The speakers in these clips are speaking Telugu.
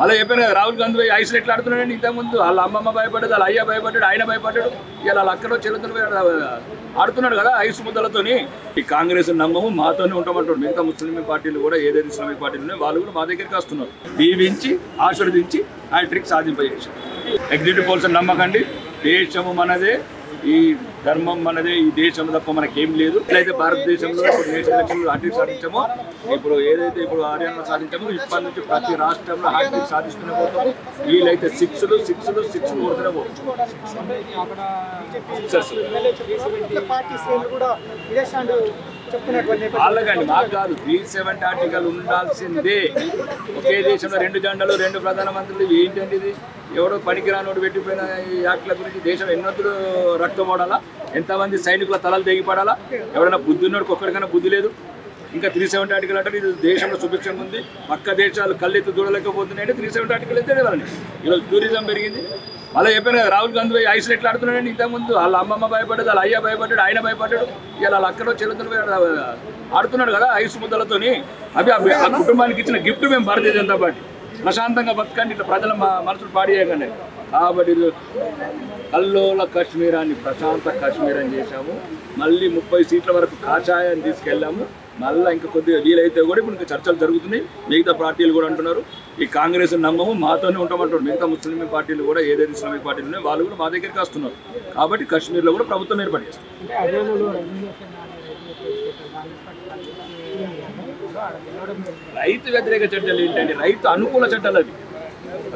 అలా చెప్పాను కదా, రాహుల్ గాంధీ పోయి ఐస్ ఎట్లా ఆడుతున్నాడండి ఇంతకుముందు. వాళ్ళ అమ్మమ్మ భయపడ్డది, వాళ్ళ అయ్య భయపడ్డాడు, ఆయన భయపడ్డాడు. ఇలా వాళ్ళ అక్కడ చెల్లుతులు ఆడుతున్నాడు కదా ఐస్ ముద్దలతోని. ఈ కాంగ్రెస్ నమ్మము, మాతోనే ఉంటామంటాడు. మిగతా ముస్లిం పార్టీలు కూడా ఏదైతే ఇస్లామిక్ పార్టీలు ఉన్నాయో వాళ్ళు కూడా మా దగ్గరికి వస్తున్నారు. దీవించి ఆశీర్వదించి హ్యాట్రిక్ సాధింపజేశారు. ఎగ్జిక్యూటివ్ పోల్స్ నమ్మకండి. దేశము మనదే, ఈ ధర్మం మనదే, ఈ దేశం తప్ప మనకేం లేదు. ఎట్లయితే భారతదేశంలో ఇప్పుడు దేశ ఎలక్షన్లు హ్యాట్రిక్ సాధించామో, ఇప్పుడు ఏదైతే ఇప్పుడు హర్యానా సాధించామో, ఇప్పటి నుంచి ప్రతి రాష్ట్రంలో హ్యాట్రిక్ సాధిస్తూనే పోతాము. వీళ్ళైతే సిక్స్ కొడుతూనే పోతాం. వాళ్ళకండి, మాకు కాదు. 370 ఆర్టికల్ ఉండాల్సిందే. ఒకే దేశంలో 2 జెండాలు, 2 ప్రధానమంత్రులు. ఏంటండి ఇది? ఎవడో పనికిరానోడు పెట్టిపోయిన ఈ యాక్ట్ల గురించి దేశం ఎన్నొద్దులు రక్తం ఓడాలా? ఎంతమంది సైనికుల తలలు తెగిపడాలా? ఎవరైనా బుద్ధి ఉన్నోడికి ఒక్కడికైనా బుద్ధి లేదు. ఇంకా 370 ఆర్టికల్ అంటే ఇది దేశంలో సుభిక్షంగా ఉంది, పక్క దేశాలు కళ్ళెత్తి చూడలేకపోతున్నాయంటే 370 ఆర్టికల్ ఎత్తే వాళ్ళని. ఈరోజు టూరిజం పెరిగింది. అలా చెప్పాను కదా, రాహుల్ గాంధీ పోయి ఐస్ ఎట్లా ఆడుతున్నాడండి ఇంతకుముందు. వాళ్ళ అమ్మమ్మ భయపడ్డది, వాళ్ళ అయ్య భయపడ్డాడు, ఆయన భయపడ్డాడు. ఇలా వాళ్ళ అక్కడ చెల్లుతులు ఆడుతున్నాడు కదా ఐస్ ముద్దలతోని. అవి ఆ కుటుంబానికి ఇచ్చిన గిఫ్ట్ మేము భారతీయ జనతా పార్టీ. ప్రశాంతంగా బతకండి, ఇట్లా ప్రజల మనసులు పాడి చేయకండి. కాబట్టి కల్లోల కాశ్మీరాన్ని ప్రశాంత కాశ్మీర్ అని చేశాము. మళ్ళీ 30 సీట్ల వరకు కాషాయాన్ని తీసుకెళ్ళాము. మళ్ళీ ఇంకా కొద్దిగా వీలైతే కూడా ఇప్పుడు ఇంకా చర్చలు జరుగుతున్నాయి. మిగతా పార్టీలు కూడా అంటున్నారు ఈ కాంగ్రెస్ నమ్మము, మాతోనే ఉంటామంటారు. మిగతా ముస్లిం పార్టీలు కూడా ఏదైతే ఇస్లామిక్ పార్టీలు ఉన్నాయో వాళ్ళు కూడా మా దగ్గరికి వస్తున్నారు. కాబట్టి కాశ్మీర్లో కూడా ప్రభుత్వం ఏర్పాటు చేస్తారు. రైతు వ్యతిరేక చట్టాలు ఏంటండి? రైతు అనుకూల చట్టాలు అవి.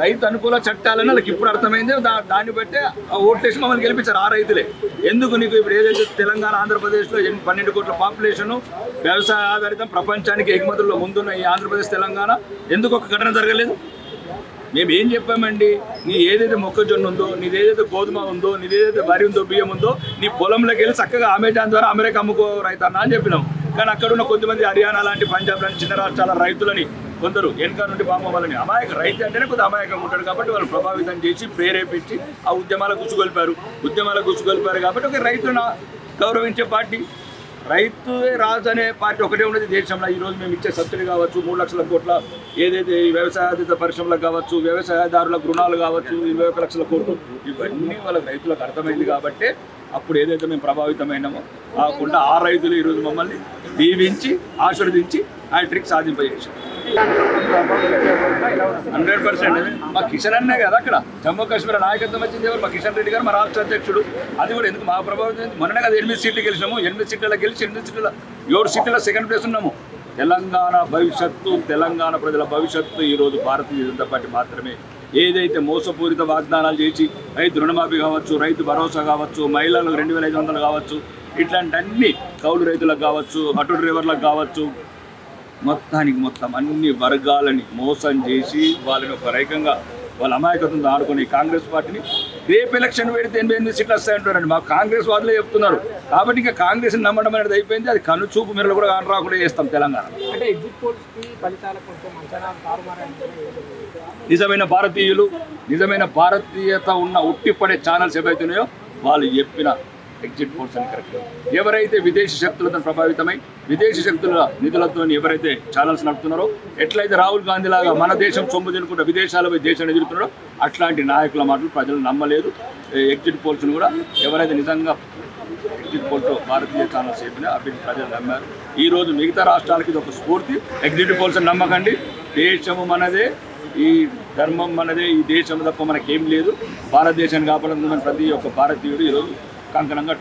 రైతు అనుకూల చట్టాలని వాళ్ళకి ఇప్పుడు అర్థమైంది. దాన్ని బట్టే ఓట్లేసి మమ్మల్ని గెలిపించారు ఆ రైతులే. ఎందుకు నీకు ఇప్పుడు ఏదైతే తెలంగాణ, ఆంధ్రప్రదేశ్లో 12 కోట్ల పాపులేషను, వ్యవసాయ ఆధారితం, ప్రపంచానికి ఎగుమతుల్లో ముందున్న ఈ ఆంధ్రప్రదేశ్, తెలంగాణ ఎందుకు ఒక ఘటన జరగలేదు? మేము ఏం చెప్పామండి? నీ ఏదైతే మొక్కజొన్న ఉందో, నీది ఏదైతే గోధుమ ఉందో, నీది ఏదైతే వరి ఉందో, బియ్యం ఉందో, నీ పొలంలోకి వెళ్ళి చక్కగా అమెజాన్ ద్వారా అమెరికా అమ్ముకో రైతన్నా అని చెప్పినాం. కానీ అక్కడ ఉన్న కొంతమంది హర్యానా లాంటి, పంజాబ్ లాంటి చిన్న రాష్ట్రాల రైతులని, కొందరు వెనక నుండి వాళ్ళని అమాయక రైతు అంటేనే కొద్దిగా అమాయకంగా ఉంటాడు కాబట్టి వాళ్ళు ప్రభావితం చేసి ప్రేరేపించి ఆ ఉద్యమాలకు గుచ్చుకొల్పారు కాబట్టి ఒక రైతులను గౌరవించే పార్టీ. రైతువే రాజు అనే పార్టీ ఒకటే ఉన్నది దేశంలో. ఈరోజు మేము ఇచ్చే సబ్సిడీ కావచ్చు, 3 లక్షల కోట్ల ఏదైతే ఈ వ్యవసాయాధిత పరిశ్రమలకు కావచ్చు, వ్యవసాయదారులకు రుణాలు కావచ్చు, 21 లక్షల కోట్లు, ఇవన్నీ వాళ్ళకి రైతులకు అర్థమైంది కాబట్టి అప్పుడు ఏదైతే మేము ప్రభావితమైనామో కాకుండా ఆ రైతులు ఈరోజు మమ్మల్ని దీవించి ఆశీర్వదించి హ్యాట్రిక్ సాధింపజేశారు. 100%. మా కిషన్ అన్నే కదా అక్కడ జమ్మూ కాశ్మీర్ నాయకత్వం వచ్చింది ఎవరు? మా కిషన్ రెడ్డి గారు, మా రాష్ట్ర అధ్యక్షుడు. అది కూడా ఎందుకు మా ప్రభావితం? మొన్ననే కదా 8 సీట్లు గెలిచినాము. 8 సీట్లలో గెలిచి 8 సీట్ల 7 సీట్లలో సెకండ్ ప్లేస్ ఉన్నాము. తెలంగాణ భవిష్యత్తు, తెలంగాణ ప్రజల భవిష్యత్తు ఈరోజు భారతీయ జనతా పార్టీ మాత్రమే. ఏదైతే మోసపూరిత వాగ్దానాలు చేసి రైతు రుణమాఫీ కావచ్చు, రైతు భరోసా కావచ్చు, మహిళలకు 2500 కావచ్చు, ఇట్లాంటి అన్ని కౌలు రైతులకు కావచ్చు, ఆటో డ్రైవర్లకు కావచ్చు, మొత్తం అన్ని వర్గాలని మోసం చేసి వాళ్ళని ఒక రకంగా వాళ్ళ అమాయకత్వంతో ఆడుకుని కాంగ్రెస్ పార్టీని రేపు ఎలక్షన్ పెడితే 88 సీట్లు వస్తాయంటారండి. మా కాంగ్రెస్ వాదులే చెప్తున్నారు. కాబట్టి ఇంకా కాంగ్రెస్ నమ్మడం అనేది అయిపోయింది. అది కనుచూపు మేరలు కూడా రాకుండా చేస్తాం తెలంగాణ. నిజమైన భారతీయులు, నిజమైన భారతీయత ఉన్న ఉట్టిపడే ఛానల్స్ ఏవైతున్నాయో వాళ్ళు చెప్పిన ఎగ్జిట్ పోల్స్ అని కరెక్ట్. ఎవరైతే విదేశీ శక్తులతో ప్రభావితమై విదేశీ శక్తుల నిధులతో ఎవరైతే ఛానల్స్ నడుపుతున్నారో, ఎట్లయితే రాహుల్ గాంధీ లాగా మన దేశం సొమ్ము తినుకుంటూ విదేశాలపై దేశాన్ని ఎదుగుతున్నారో అట్లాంటి నాయకుల మాటలు ప్రజలు నమ్మలేదు. ఎగ్జిట్ పోల్స్ను కూడా ఎవరైతే నిజంగా ఎగ్జిట్ పోల్స్ భారతీయ ఛానల్స్ చెప్పినా అవి ప్రజలు నమ్మారు. ఈరోజు మిగతా రాష్ట్రాలకి ఇది ఒక స్ఫూర్తి. ఎగ్జిట్ పోల్స్ నమ్మకండి. దేశము మనదే, ఈ ధర్మం మనదే, ఈ దేశం తప్ప మనకేం లేదు. భారతదేశాన్ని కాపాడుతున్న ప్రతి ఒక్క భారతీయుడు ఈరోజు కంకణంగా